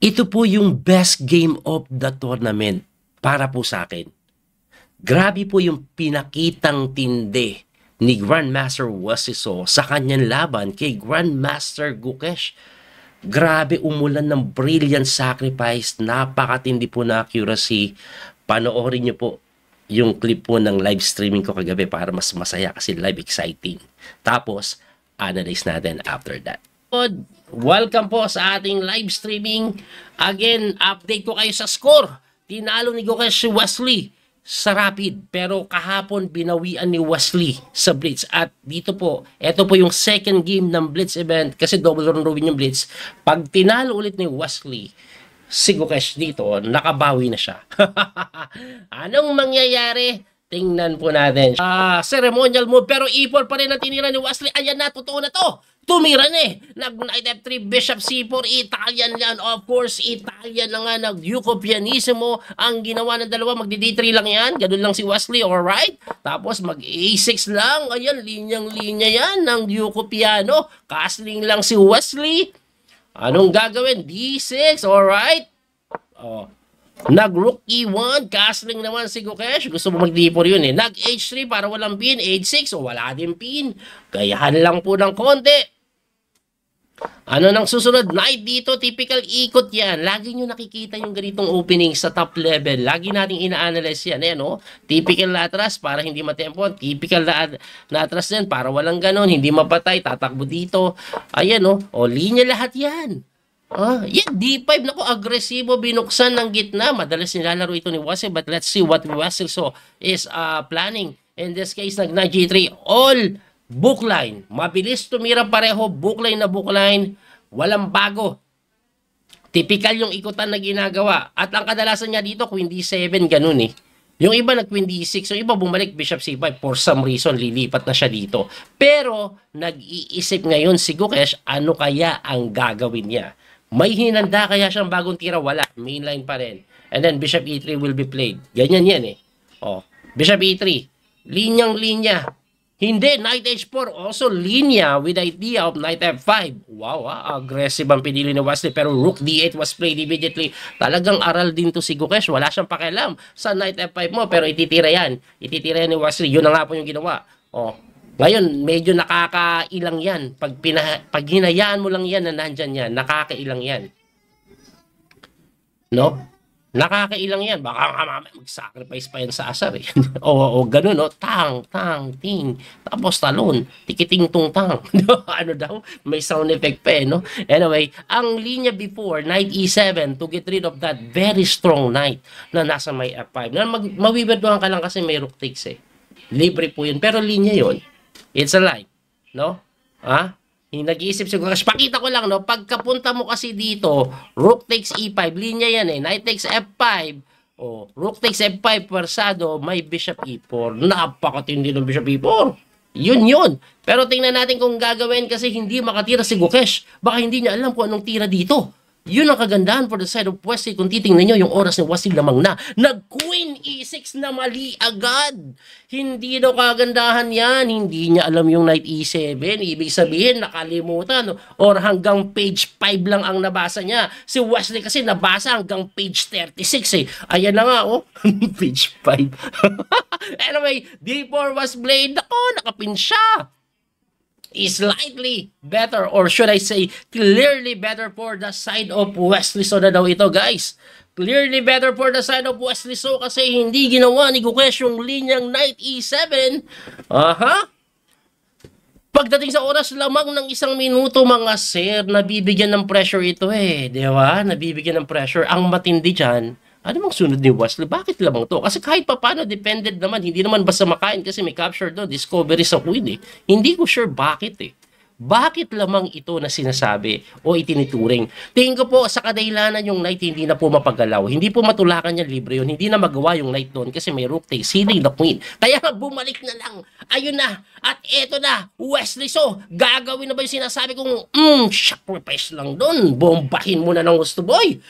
Ito po yung best game of the tournament para po sa akin. Grabe po yung pinakitang tindi ni Grandmaster Wasiso sa kanyang laban kay Grandmaster Gukesh. Grabe, umulan ng brilliant sacrifice, napakatindi po na accuracy. Panoorin niyo po yung clip po ng live streaming ko kagabi para mas masaya kasi live exciting. Tapos, analyze natin after that. Welcome po sa ating live streaming. Again, update ko kayo sa score. Tinalo ni Gukesh si Wesley sa Rapid, pero kahapon binawian ni Wesley sa Blitz. At dito po, ito po yung second game ng Blitz event kasi double round robin yung Blitz. Pag tinalo ulit ni Wesley si Gukesh dito, nakabawi na siya. Anong mangyayari? Tingnan po natin. Ceremonial move, pero E4 pa rin ang tinira ni Wesley. Ayan na, totoo na to. Tumira na eh. Nag-Knight F3, Bishop C4, Italian yan. Of course, Italian na nga. Nag-Duke Pianissimo. Ang ginawa ng dalawa, magdi-D3 lang yan. Ganun lang si Wesley, alright? Tapos mag-A6 lang. Ayan, linyang-linya yan ng Duke Piano. Castling lang si Wesley. Anong gagawin? D6, alright? Oh. Nag-Rook E1, castling naman si Gukesh. Gusto mo mag-D4 yun eh. Nag-H3 para walang pin. H6, o wala din pin. Gayahan lang po ng konti. Ano nang susunod? Knight dito, typical ikot yan. Lagi nyo nakikita yung ganitong opening sa top level. Lagi nating ina-analyze yan. Ayan, oh. Typical na atras para hindi matempo. Typical na atras din para walang ganon. Hindi mapatay, tatakbo dito. Ayan, oh. O, linya lahat yan. Yan, D5, naku, agresibo, binuksan ng gitna. Madalas nilalaro ito ni Wesley, but let's see what Wesley is planning. In this case, nag-Knight G3, all bookline. Mabilis tumira pareho, bookline na bookline. Walang bago. Typical yung ikutan na ginagawa. At ang kadalasan niya dito, Queen D7, ganun eh. Yung iba nag-Queen D6, yung iba bumalik Bishop C5, for some reason, lilipat na siya dito. Pero, nag-iisip ngayon si Gukesh, ano kaya ang gagawin niya? May hinanda kaya siyang bagong tira? Wala. Mainline pa rin. And then, Bishop E3 will be played. Ganyan yan eh. Bishop E3. Linyang-linya. Hindi. Knight H4. Also, linya with idea of Knight F5. Wow, aggressive ang pinili ni Wesley. Pero Rook D8 was played immediately. Talagang aral din to si Gukesh. Wala siyang pakialam sa Knight F5 mo. Pero ititira yan. Ititira yan ni Wesley. Yun na nga po yung ginawa. Ngayon, medyo nakakailang yan. Pag hinayaan mo lang yan na nandyan yan, nakakailang yan. No? Nakakailang yan. Baka mag-sacrifice pa yan sa asar eh. o ganun, no? Tang, tang, ting. Tapos talon. Tikiting tung tang. Ano daw? May sound effect pa eh, no? Anyway, ang linya before, Knight E7, to get rid of that very strong knight na nasa may F5. Mawibirduhan ka lang kasi may rook takes eh. Libre po yun. Pero linya yun. It's a lie, no? Nag-iisip siguro. Pakita ko lang, no? Pagkapunta mo kasi dito, Rook takes E5, linya yan eh. Knight takes F5, Rook takes F5, persado, may Bishop E4. Napakatindi ng Bishop E4. Yun. Pero tingnan natin kung gagawin kasi hindi makatira si Gukesh. Baka hindi niya alam kung anong tira dito. Yun ang kagandahan for the side of Wesley. Kung titingnan nyo, yung oras ni Wesley lamang na. Nag-Queen E6 na mali agad. Hindi daw kagandahan yan. Hindi niya alam yung Knight E7. Ibig sabihin, nakalimutan. Or hanggang page 5 lang ang nabasa niya. Si Wesley kasi nabasa hanggang page 36 eh. Ayan na nga, page 5. Anyway, D4 was played. Ako, nakapin siya. Is slightly better, or should I say clearly better for the side of Wesley So na daw ito, guys. Clearly better for the side of Wesley So kasi hindi ginawa ni Gukesh yung linyang Knight E7. Pagdating sa oras lamang ng 1 minuto, mga sir, nabibigyan ng pressure ito eh. Di ba? Nabibigyan ng pressure. Ang matindi dyan, ano mang sunod ni Wesley? Bakit lamang to? Kasi kahit pa paano, dependent naman. Hindi naman basta makain kasi may capture doon. Discovery sa Queen eh. Hindi ko sure bakit eh. Bakit lamang ito na sinasabi o itinituring? Tingin ko po sa kadahilanan yung knight hindi na po mapagalaw. Hindi po matulakan yan, libre yun. Hindi na magawa yung knight doon kasi may rook takes, healing the queen. Kaya nga bumalik na lang. Ayun na. At eto na. Wesley So, gagawin na ba yung sinasabi kong sacrifice lang doon? Bombahin mo na ng gusto boy.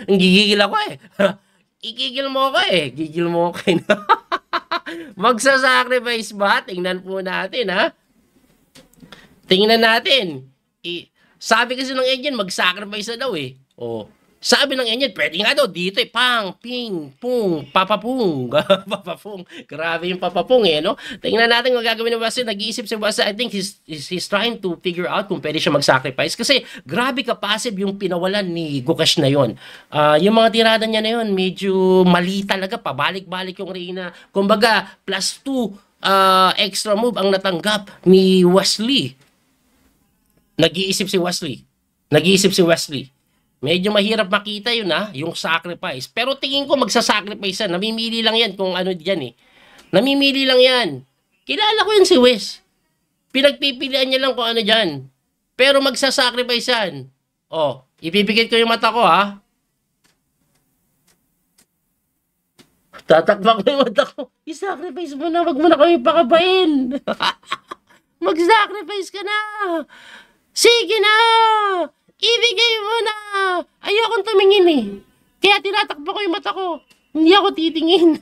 Ang gigigil ako eh. Ikigil mo ko eh. Gigil mo ko eh. Magsasacrifice ba? Tingnan po natin ha. Tingnan natin. Sabi kasi ng engine, mag-sacrifice na daw eh. Oh. Sabi ng engine, pwede nga daw dito eh. Pang, ping, pung, papapung. Papapung. Grabe yung papapung eh, no? Tingnan natin kung gagawin ni Wesley. Nag-iisip si Wesley. I think he's trying to figure out kung pwede siya mag-sacrifice. Kasi grabe ka-passive yung pinawalan ni Gukesh na yon. Yung mga tirada niya na yon, medyo mali talaga. Pabalik-balik yung Reyna. Kumbaga, plus 2 extra move ang natanggap ni Wesley. Nag-iisip si Wesley. Nag-iisip si Wesley. Medyo mahirap makita yun yung sacrifice. Pero tingin ko magsasacrifice yan. Namimili lang yan kung ano diyan eh. Namimili lang yan. Kilala ko yun si Wes. Pinagpipilian niya lang kung ano diyan. Pero magsasacrifice yan. Oh, ipipikit ko yung mata ko ha. Tatakpak ko yung mata ko. I-sacrifice mo na. Wag mo na kami pakabain. Mag-sacrifice ka na. Sige na. Ibigay mo na! Ayokong tumingin eh. Kaya tinatakbo ko yung mata ko. Hindi ako titingin.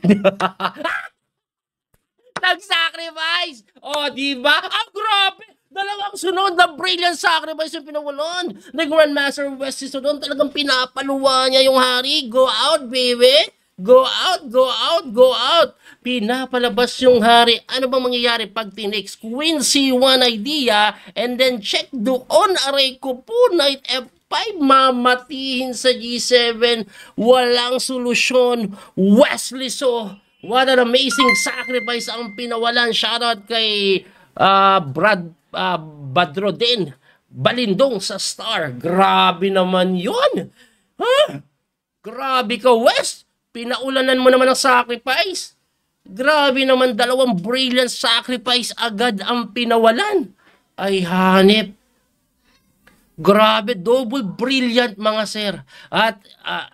Nag-sacrifice! O, diba? Ang grabe! Dalawang sunod na brilliant sacrifice yung pinawalan. Like Grandmaster Wesley Sodon, talagang pinapaluwa niya yung hari. Go out, baby! Go out, go out, go out! Pinapalabas yung hari. Ano bang mangyayari pag tinex Queen C1 idea and then check doon aray ko po Knight F5 mamatihin sa G7 walang solusyon. Wesley So what an amazing sacrifice ang pinawalan. Shoutout kay Brad Badrodin Balindong sa Star. Grabe naman yun. Huh? Grabe ka Wes. Pinaulanan mo naman ang sacrifice. Grabe naman, dalawang brilliant sacrifice agad ang pinawalan. Ay hanip. Grabe, double brilliant mga sir. At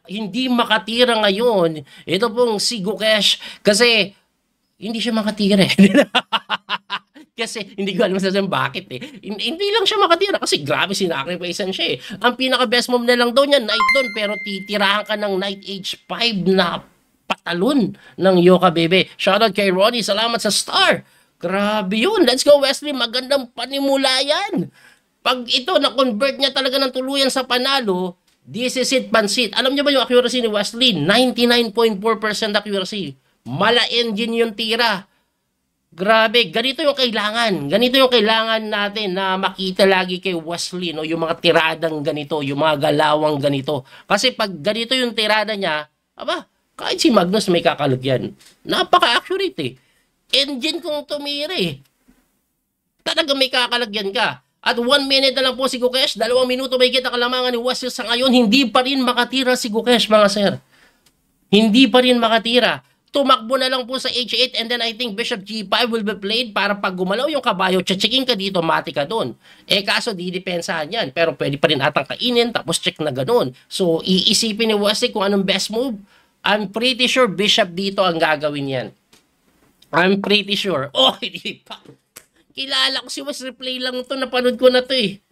hindi makatira ngayon. Ito pong si Gukesh. Kasi hindi siya makatira eh. Kasi hindi ko alam sa bakit eh. Hindi lang siya makatira kasi grabe sinacrificean siya eh. Ang pinaka-best move na lang daw niya, Knight doon. Pero titirahan ka ng Knight H5 na patalon ng Yoka Bebe. Shoutout kay Ronnie. Salamat sa Star. Grabe yun. Let's go Wesley. Magandang panimula yan. Pag ito na-convert niya talaga ng tuluyan sa panalo, this is it, pansit. Alam niyo ba yung accuracy ni Wesley? 99.4% accuracy. Mala engine yung tira. Grabe, ganito yung kailangan. Ganito yung kailangan natin na makita lagi kay Wesley, no? Yung mga tiradang ganito, yung mga galawang ganito. Kasi pag ganito yung tirada niya, aba, kahit si Magnus may kakalagyan. Napaka-accurate eh. Engine kung tumiri. Talaga may kakalagyan ka. At 1 minute na lang po si Gukesh. 2 minuto may kita kalamangan ni Wesley sa ngayon. Hindi pa rin makatira si Gukesh mga sir. Hindi pa rin makatira. Tumakbo na lang po sa H8 and then I think Bishop G5 will be played para pag gumalaw yung kabayo, checking ka dito, mati ka doon. Eh kaso didepensahan yan. Pero pwede pa rin atang kainin tapos check na ganun. So iisipin ni Wesley kung anong best move. I'm pretty sure Bishop dito ang gagawin yan. I'm pretty sure. Oh, hindi pa. Kilala ko si Wes, replay lang to, napanood ko na to eh.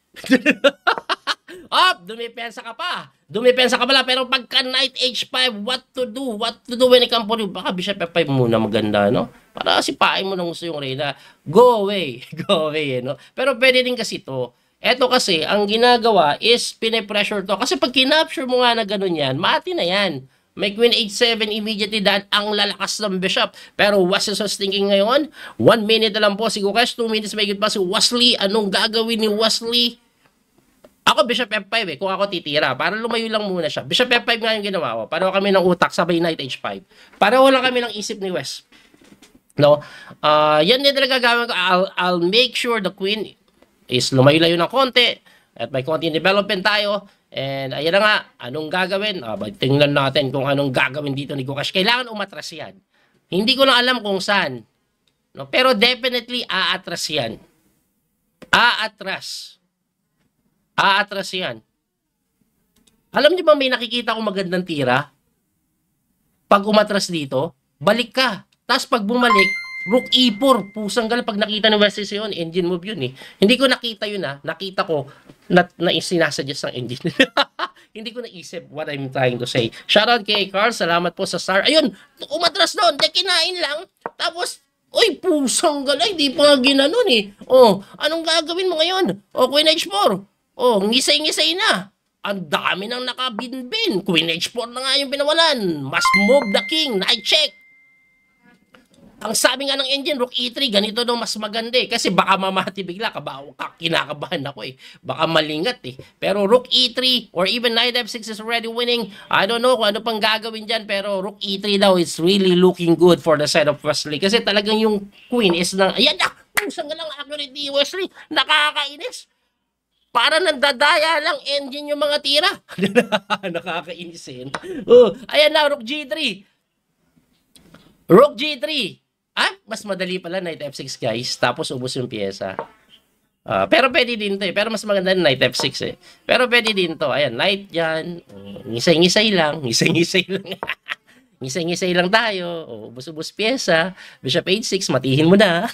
Dumipensa ka pa. Dumipensa ka pala, pero pagka Knight H5, what to do? What to do when it comes to you? Baka Bishop F5 muna maganda, no? Para sipain mo na gusto yung Reyna. Go away. Go away, no? Pero pwede din kasi to. Eto kasi, ang ginagawa is pinipressure to. Kasi pag kinapture mo nga na ganun yan, mati na yan. May Queen H7 immediately dahil ang lalakas ng Bishop. Pero Wesley was thinking ngayon, 1 minute na lang po si Gukesh, 2 minutes may pa si Wesley. Anong gagawin ni Wesley? Ako Bishop F5 kung ako titira. Para lumayo lang muna siya. Bishop F5 nga yung ginawa ko. Pareho kami ng utak, sabay Knight H5. Pareho lang kami ng isip ni Wes. No? Yan din talaga gagawin ko. I'll make sure the Queen is lumayo-layo ng konti. At may konting development tayo. And ayan na nga, anong gagawin? Tingnan natin kung anong gagawin dito ni Gukesh. Kailangan umatras yan. Hindi ko lang alam kung saan. No? Pero definitely aatras yan. Aatras. Aatras yan. Alam niyo ba may nakikita ko magandang tira? Pag umatras dito, balik ka. Tapos pag bumalik, Rook E4. Pusang galing. Pag nakita ni Wesley yun, engine move yun eh. Hindi ko nakita yun Nakita ko na sinasuggest ng engine. Hindi ko naisip what I'm trying to say. Shoutout kay Carl. Salamat po sa star. Ayun, umatras doon. De, kinain lang. Tapos, uy, pusang galay. Di pa nga ginanon eh. Oh, anong gagawin mo ngayon? Oh, Queen H4. Oh, ngisay-ngisay na. Ang dami nang nakabinbin. Queen H4 na nga yung pinawalan. Must move the king. Knight check. Ang sabi nga ng engine, Rook E3, ganito daw mas maganda eh. Kasi baka mamati bigla, kinakabahan ako eh. Baka malingat eh. Pero Rook E3 or even Knight F6 is already winning. I don't know kung ano pang gagawin dyan, pero Rook E3 daw is really looking good for the side of Wesley. Kasi talagang yung Queen is na, ayan na, pusang nga lang accurate ni Wesley. Nakakainis. Para nagdadaya lang engine yung mga tira. Nakakainisin. Oh, ayan na, Rook G3. Rook G3. Ah, mas madali pala Knight F6 guys. Tapos ubos yung pyesa. Pero pwede din to eh. Pero mas maganda na Knight F6 eh. Pero pwede din to. Ayan, Knight dyan. Ngisay-ngisay lang. Ngisay-ngisay lang. Ngisay-ngisay lang tayo. Ubos-ubos pyesa. Bishop H6, matihin mo na.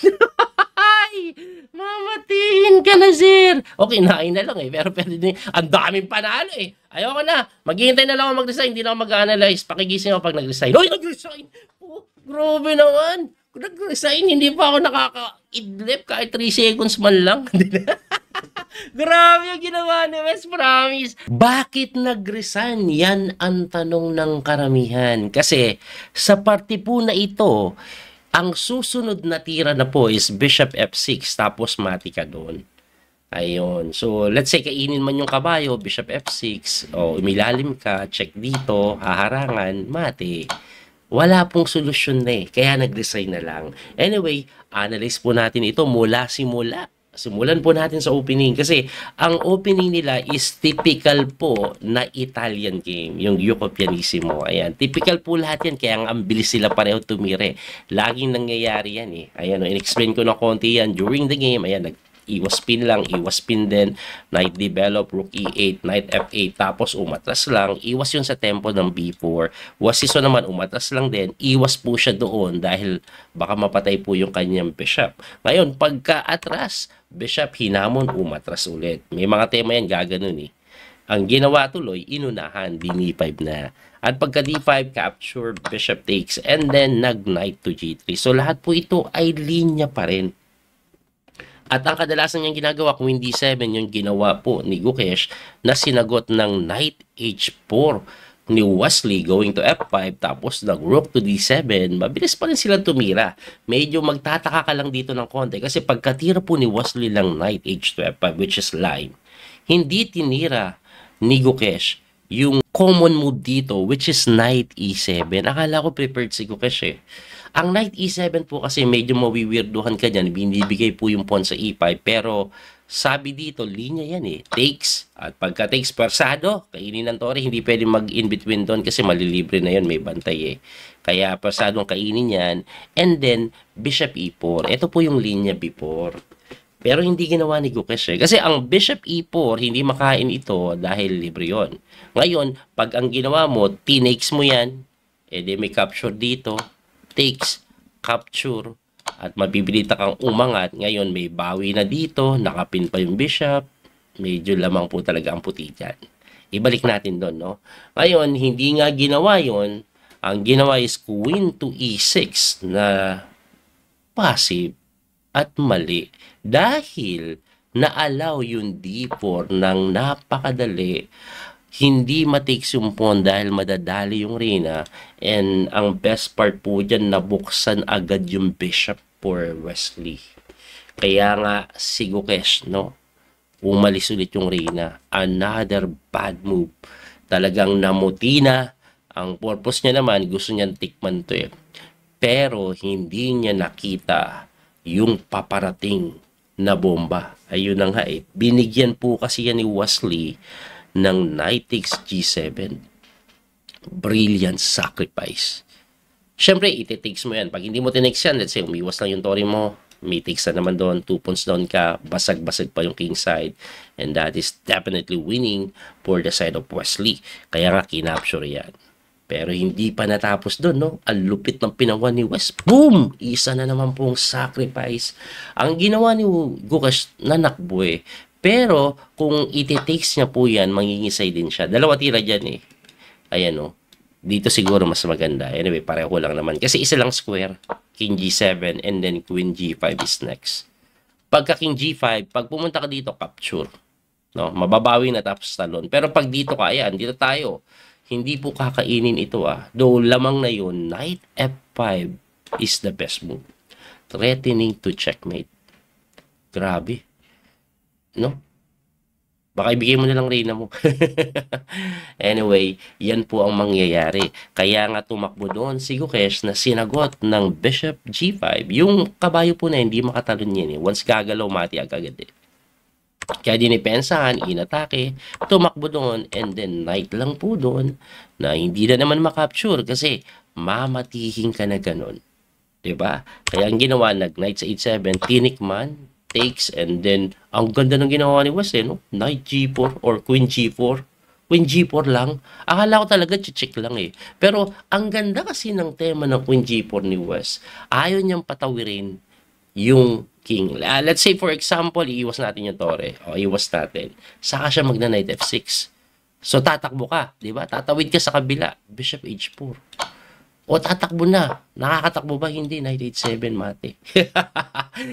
Ay, mamatiin ka na, sir. Okay, nain na lang eh. Pero pwede din. Ang daming panalo eh. Ayoko na. Maghihintay na lang ako mag-resign. Hindi na ako mag-analyze. Pakigising ako pag nag-resign. Uy, nag-resign! Oh, grabe naman. Kung nag-resign, hindi pa ako nakaka-idlip kahit 3 seconds man lang. Grabe yung ginawa ni West, promise. Bakit nag-resign? Yan ang tanong ng karamihan. Kasi sa parte po na ito, ang susunod na tira na po is Bishop F6, tapos mati ka doon. Ayun. So, let's say, kainin man yung kabayo, Bishop F6, o umilalim ka, check dito, haharangan, mati. Wala pong solusyon na eh. Kaya nag-resign na lang. Anyway, analyze po natin ito mula simula. Simulan po natin sa opening. Kasi ang opening nila is typical po na Italian game. Yung Yuko Pianissimo. Ayan. Typical po lahat yan. Kaya ang bilis sila pareho tumire. Laging nangyayari yan eh. Ayan. In-explain ko na konti yan during the game. Ayan. Iwas spin lang, iwas spin din, knight develop, rook e8, knight f8, tapos umatras lang, iwas yun sa tempo ng b4. Wasiso naman, umatras lang din, iwas po siya doon dahil baka mapatay po yung kanyang bishop. Ngayon, pagka-atras, bishop hinamon, umatras ulit. May mga tema yan, gaganon eh. Ang ginawa tuloy, inunahan, d5 na. At pagka d5, capture, bishop takes, and then nag-knight to g3. So lahat po ito ay linya pa rin. At ang kadalasan niyang ginagawa, Queen D7, yung ginawa po ni Gukesh na sinagot ng Knight H4 ni Wesley going to F5, tapos nag-Rook to D7, mabilis pa rin silang tumira. Medyo magtataka ka lang dito ng konti kasi pagkatira po ni Wesley lang Knight H to F5, which is line, hindi tinira ni Gukesh yung common move dito, which is Knight E7. Akala ko prepared si Gukesh eh. Ang Knight E7 po kasi medyo mawiwirduhan ka dyan, binibigay po yung pawn sa E5, pero sabi dito, linya yan eh, takes, at pagka takes persado, kainin ng tore, hindi pwede mag-in-between doon kasi malilibre na yun, may bantay eh. Kaya persadong kainin yan, and then Bishop E4, ito po yung linya before. Pero hindi ginawa ni Gukesh eh. Kasi ang Bishop E4, hindi makain ito dahil libre yon. Ngayon, pag ang ginawa mo, tinakes mo yan, edi may capture dito, takes, capture, at mabibilita kang umangat. Ngayon, may bawi na dito, nakapin pa yung bishop, medyo lamang po talaga ang puti dyan. Ibalik natin doon, no? Ngayon, hindi nga ginawa yon. Ang ginawa is Queen to E6 na passive at mali. Dahil na-allow yung D4 ng napakadali, hindi matakes yung pawn dahil madadali yung reyna, and ang best part po dyan, nabuksan agad yung bishop for Wesley. Kaya nga si Gukesh, no, umalis ulit yung reyna. Another bad move. Talagang namuti na. Ang purpose niya naman, gusto niyang tikman to eh. Pero hindi niya nakita yung paparating na bomba. Ayun na nga eh. Binigyan po kasi yan ni Wesley ng knight takes G7. Brilliant sacrifice. Siyempre, iti-takes mo yan. Pag hindi mo tinakes yan, let's say, umiwas lang yung tori mo, may takes na naman doon, 2 pawns down ka, basag-basag pa yung king side, and that is definitely winning for the side of Wesley. Kaya nga, kinapture yan. Pero hindi pa natapos doon, no? Ang lupit ng pinawa ni West. Boom! Isa na naman pong sacrifice. Ang ginawa ni Gukesh, nanakbo eh. Pero, kung iti-takes niya po yan, mangingisay din siya. Dalawa tira dyan eh. Ayan o. Dito siguro mas maganda. Anyway, pareho lang naman. Kasi isa lang square. King G7 and then Queen G5 is next. Pagka King G5, pag pumunta ka dito, capture. No? Mababawi na tapos talon. Pero pag dito ka, ayan, dito tayo. Hindi po kakainin ito Though lamang na yun, knight f5 is the best move. Threatening to checkmate. Grabe. No? Baka ibigay mo na lang reyna mo. Anyway, yan po ang mangyayari. Kaya nga tumakbo doon si Gukesh na sinagot ng Bishop G5. Yung kabayo po na hindi makatalon yan Once gagalaw, mati agad Kaya dinipensahan, inatake, tumakbo doon, and then knight lang po doon na hindi na naman makapture kasi mamatihin ka na ganun. Diba? Kaya ang ginawa, nag-knight sa 8-7, tinikman, takes, and then ang ganda ng ginawa ni West no? Knight G4 or Queen G4. Queen G4 lang. Akala ko talaga check lang Pero ang ganda kasi ng tema ng Queen G4 ni West. Ayaw niyang patawirin yung king. Let's say for example, iiwas natin yung tore. O iwas natin. Saka siya magna Knight F6. So tatakbo ka, 'di ba? Tatawid ka sa kabila, Bishop H4. O tatakbo na. Nakakatakbo ba? Hindi. Knight H7, mate.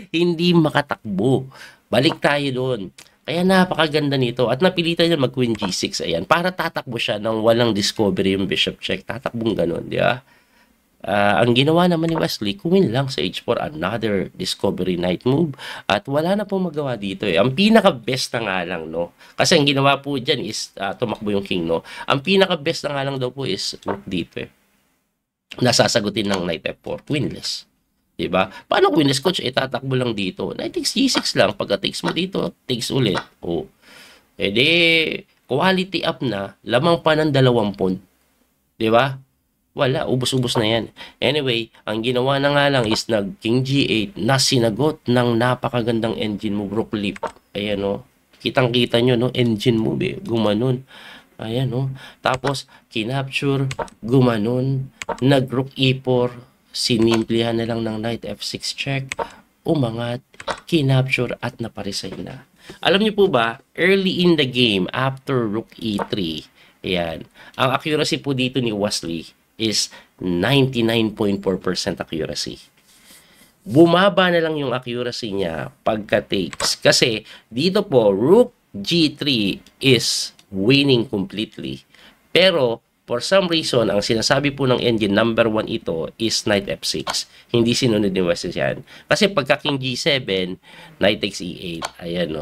Hindi makatakbo. Balik tayo doon. Kaya napakaganda nito. At napilitan niya mag-Queen G6. Ayan. Para tatakbo siya nang walang discovery yung Bishop check. Tatakbong ganun. Di ba? Ang ginawa naman ni Wesley, Queen lang sa H4. Another discovery knight move. At wala na pong magawa dito Ang pinaka-best na nga lang, no? Kasi ang ginawa po dyan is tumakbo yung king, no? Ang pinaka-best na nga lang daw po is rook dito nasasagutin ng knight f4, queenless. Diba? Paano queenless, coach? Tatakbo lang dito. Knight takes g6 lang. Pagka takes mo dito, takes ulit. Quality up na, lamang pa ng 20. Diba? Wala, ubos-ubos na yan. Anyway, ang ginawa na nga lang is nag king g8 na sinagot ng napakagandang engine move, rook leap. Ayan kitang-kita nyo, engine move gumanon. Ayan Tapos, kinapture, gumanon, nag-rook e4, sinimplihan na lang ng knight f6 check, umangat, kinapture, at naparisay na. Alam niyo po ba, early in the game, after rook e3, ayan, ang accuracy po dito ni Wesley is 99.4% accuracy. Bumaba na lang yung accuracy niya pagka takes. Kasi, dito po, rook g3 is winning completely. Pero, for some reason, ang sinasabi po ng engine, number 1 ito, is knight f6. Hindi sinunod ni West yan. Kasi pagka king g7, knight takes e8. Ayan,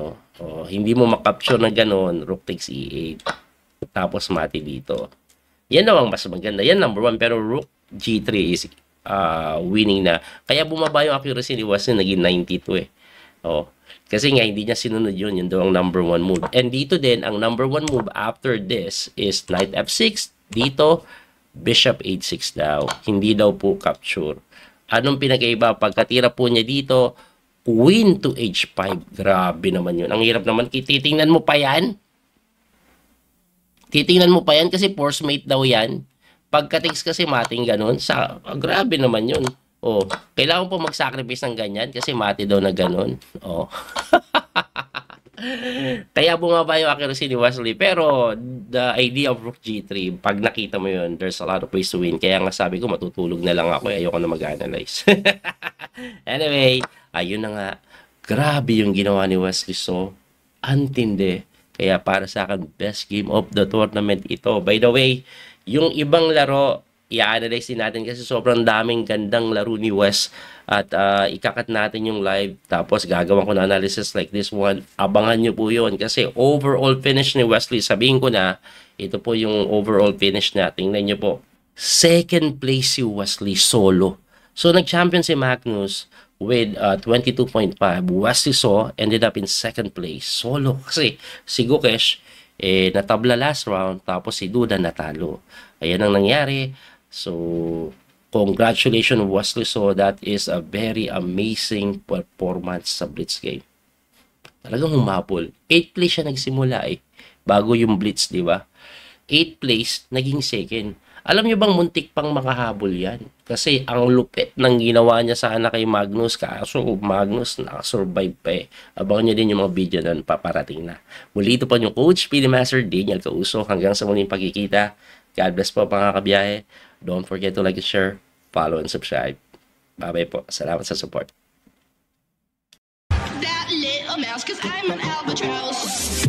hindi mo makapture na ganon, rook takes e8. Tapos, mati dito. Yan daw ang mas maganda. Yan number 1. Pero, rook g3 is winning na. Kaya bumaba yung accuracy ni West, naging 92 Kasi nga, hindi niya sinunod yun. Yun daw ang number 1 move. And dito din, ang number 1 move after this is knight f6. Dito, bishop h6 daw. Hindi daw po capture. Anong pinag-iba? Pagkatira po niya dito, queen to h5. Grabe naman yun. Ang hirap naman. Titingnan mo pa yan. Titingnan mo pa yan kasi force mate daw yan. Pagka-takes kasi mating ganun. Grabe naman yun. Kailangan po mag-sacrifice ng ganyan kasi mati daw na ganun. Kaya bumaba yung accuracy ni Wesley. Pero, the idea of rook g3, pag nakita mo yun, there's a lot of ways to win. Kaya nga sabi ko, matutulog na lang ako. Ayoko na mag-analyze. Anyway, ayun na nga. Grabe yung ginawa ni Wesley. So, antindi. Kaya para sa akin, best game of the tournament ito. By the way, yung ibang laro, i-analyze din natin kasi sobrang daming gandang laro ni West at ikakat natin yung live tapos gagawin ko na analysis like this one. Abangan nyo po yun kasi overall finish ni Wesley, sabihin ko na ito po yung overall finish na. Tingnan nyo po, second place si Wesley solo. So nag-champion si Magnus with 22.5. Wesley ended up in second place solo kasi si Gukesh natabla last round tapos si Duda natalo. Ayan ang nangyari. So, congratulations Wesley. So, that is a very amazing performance sa Blitz game. Talagang humapol. 8th place siya nagsimula bago yung Blitz, di ba? 8th place, naging second. Alam niyo bang muntik pang makahabol yan? Kasi ang lupit ng ginawa niya sana kay Magnus. Kaso Magnus nakasurvive pa Abangan niyo din yung mga video na paparating na. Muli ito po yung Coach PD Master Daniel Causo. Hanggang sa muling pagkikita. God bless po mga kabiyahe. Don't forget to like and share, follow and subscribe. Bye-bye po. Salamat sa support. That little mouse, 'cause I'm an albatross.